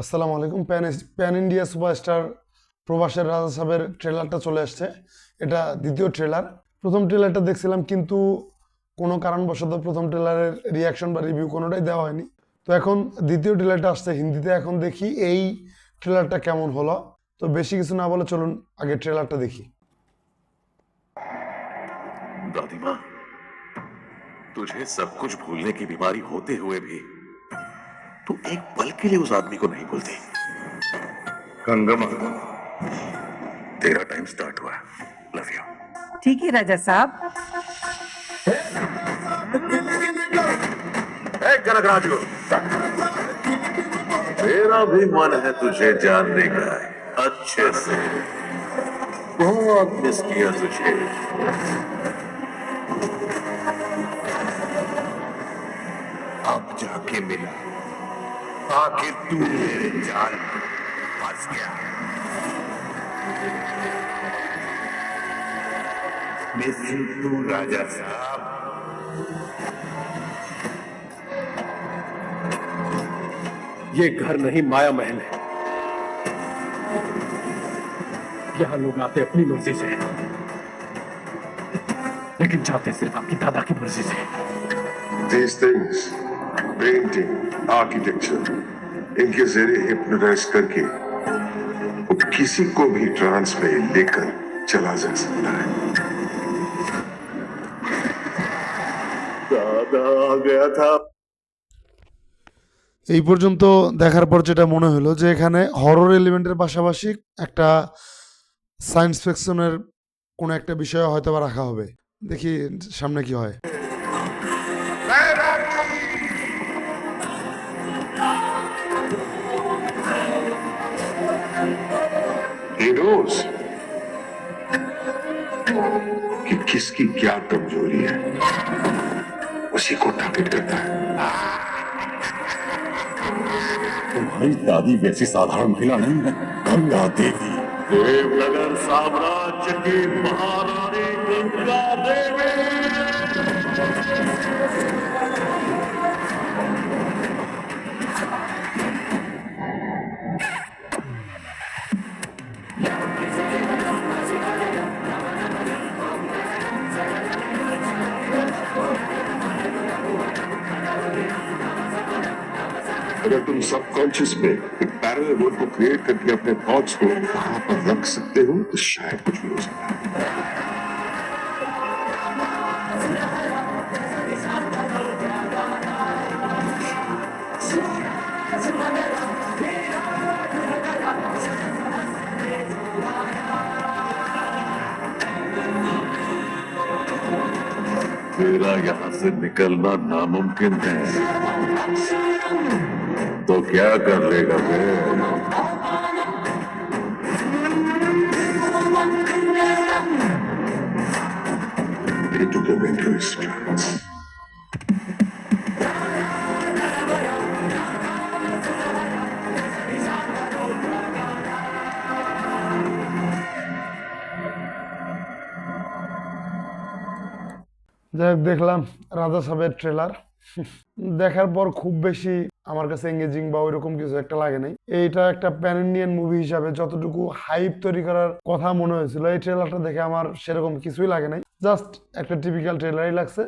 আসসালামু আলাইকুম। Pan India superstar প্রবাসের রাজা সাহেবের ট্রেলারটা চলে আসছে। এটা দ্বিতীয় ট্রেলার। প্রথম ট্রেলারটা দেখছিলাম, কিন্তু কোনো কারণবশত প্রথম ট্রেলারের রিয়াকশন বা রিভিউ কোনোটাই দেওয়া হয়নি। তো এখন দ্বিতীয় ট্রেলারটা আসছে হিন্দিতে। এখন দেখি এই ট্রেলারটা কেমন হলো। তো বেশি কিছু না বলে চলুন আগে ট্রেলারটা দেখি। दादी माँ, तुझे सब कुछ भूलने की बीमारी होते हुए भी तू एक पल के लिए उस आदमी को नहीं भूलती। गंगम्मा, तेरा टाइम स्टार्ट हुआ। Love you. ठीक है राजा साहब। कनकराजू, मेरा भी मन है तुझे जानने का अच्छे से। बहुत मिस किया तुझे। अब जाके मिला, आखिर तू मेरे जाल में फंस गया। मिस यू टू राजा साहब। ये घर नहीं, माया महल है। यहाँ लोग आते अपनी मर्जी से, लेकिन जाते सिर्फ आपकी दादा की मर्जी से। These things, painting, architecture, इनके जरिए हिप्नोटाइज करके वो किसी को भी ट्रांस में लेकर चला जा सकता है। दादा आ गया था। এই পর্যন্ত দেখার পর যেটা মনে হলো যে এখানে হরর এলিমেন্টের পাশাপাশি একটা সায়েন্স ফিকশনের কোনো একটা বিষয় হয়তো বা রাখা হবে। দেখি সামনে কি হয়। हीरोज कि किसकी क्या कमजोरी है उसी को टारगेट करता है। तुम्हारी दादी वैसी साधारण महिला नहीं है, गंगा देवी, देवनगर साम्राज्य की महारानी गंगा देवी। अगर तुम सबकॉन्शियस में एक पैरेलल वर्ल्ड को क्रिएट करके अपने थॉट्स को वहां पर रख सकते हो तो शायद कुछ भी हो सकता है। मेरा यहाँ से निकलना नामुमकिन है, तो क्या कर लेगा फिर? They took him into his trance. যাই হোক, দেখলাম রাজা সাহেবের ট্রেলার। দেখার পর খুব বেশি আমার কাছে এঙ্গেজিং বা ওইরকম কিছু একটা লাগে নাই। এইটা একটা প্যান ইন্ডিয়ান মুভি হিসাবে যতটুকু হাইপ তৈরি করার কথা মনে হয়েছিল, এই ট্রেলারটা দেখে আমার সেরকম কিছুই লাগে নাই। জাস্ট একটা টিপিক্যাল ট্রেলারই লাগছে।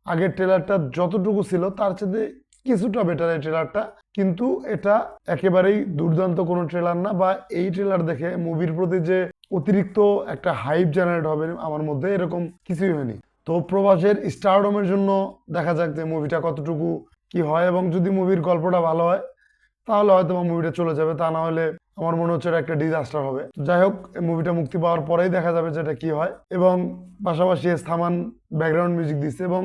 আগের ট্রেলারটা যতটুকু ছিল তার চেয়ে কিছুটা বেটার এই ট্রেলারটা, কিন্তু এটা একেবারেই দুর্দান্ত কোনো ট্রেলার না। বা এই ট্রেলার দেখে মুভির প্রতি যে অতিরিক্ত একটা হাইপ জেনারেট হবে আমার মধ্যে, এরকম কিছুই হয়নি। তো প্রবাসের স্টারডমের জন্য দেখা যাক যে মুভিটা কতটুকু কি হয়, এবং যদি মুভির গল্পটা ভালো হয় তাহলে হয়তো মুভিটা চলে যাবে, তা না হলে আমার মনে হচ্ছে এটা একটা ডিজাস্টার হবে। যাই হোক, এই মুভিটা মুক্তি পাওয়ার পরেই দেখা যাবে যে এটা কি হয়। এবং পাশাপাশি এস্থামান ব্যাকগ্রাউন্ড মিউজিক দিচ্ছে, এবং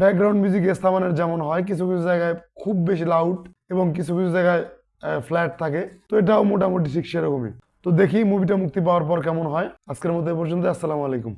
ব্যাকগ্রাউন্ড মিউজিক এস্থামানের যেমন হয় কিছু কিছু জায়গায় খুব বেশি লাউড এবং কিছু কিছু জায়গায় ফ্ল্যাট থাকে, তো এটাও মোটামুটি ঠিক সেরকমই। তো দেখি মুভিটা মুক্তি পাওয়ার পর কেমন হয়। আজকের মতো এই পর্যন্ত। আসসালামু আলাইকুম।